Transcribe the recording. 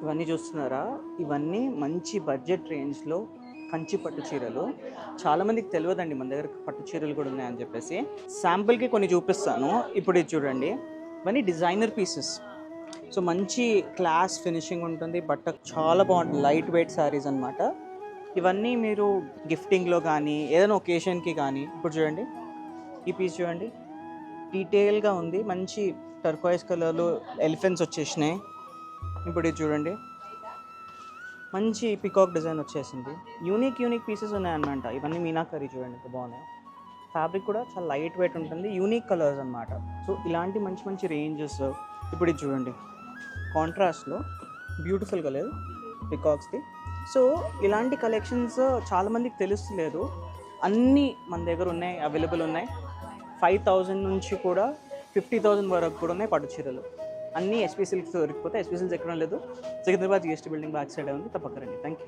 ఇవన్నీ చూస్తున్నారా? ఇవన్నీ మంచి బడ్జెట్ రేంజ్‌లో కంచి పట్టు చీరలు. చాలామందికి తెలవదండి మన దగ్గర పట్టు చీరలు కూడా ఉన్నాయని చెప్పేసి. శాంపుల్‌కి కొన్ని చూపిస్తాను. ఇప్పుడు ఇది చూడండి. ఇవన్నీ డిజైనర్ పీసెస్. సో, మంచి క్లాస్ ఫినిషింగ్ ఉంటుంది. బట్ట చాలా బాగుంటుంది. లైట్ వెయిట్ శారీస్ అనమాట. ఇవన్నీ మీరు గిఫ్టింగ్‌లో కానీ, ఏదైనా ఒకేషన్‌కి కానీ ఇప్పుడు చూడండి. ఈ పీస్ చూడండి. డీటెయిల్‌గా ఉంది. మంచి టర్కోయిస్ కలర్‌లో ఎలిఫెంట్స్ వచ్చేసినాయి. ఇప్పుడు ఇది చూడండి. మంచి పీకాక్ డిజైన్ వచ్చేసింది. యూనిక్ పీసెస్ ఉన్నాయన్నమాట. ఇవన్నీ మీనాకరీ చూడండి ఎంత బాగున్నాయో. ఫ్యాబ్రిక్ కూడా చాలా లైట్ వెయిట్ ఉంటుంది. యూనిక్ కలర్స్ అనమాట. సో ఇలాంటి మంచి మంచి రేంజెస్ ఇప్పుడు ఇది చూడండి. కాంట్రాస్ట్‌లో బ్యూటిఫుల్‌గా లేదు పీకాక్స్‌ది. సో ఇలాంటి కలెక్షన్స్ చాలామందికి తెలుస్తలేదు. అన్నీ మన దగ్గర ఉన్నాయి, అవైలబుల్ ఉన్నాయి. 5,000 నుంచి కూడా 50,000 వరకు కూడా ఉన్నాయి పట్టు చీరలు. అన్నీ ఎస్పీ సిల్క్స్ దొరికిపోతే ఎస్పీ సిల్క్స్ ఎక్కడ లేదు. సికింద్రాబాద్ జీఎస్టీ బిల్డింగ్ బ్యాక్ సైడే ఉంది. తప్పక రండి. Thank you.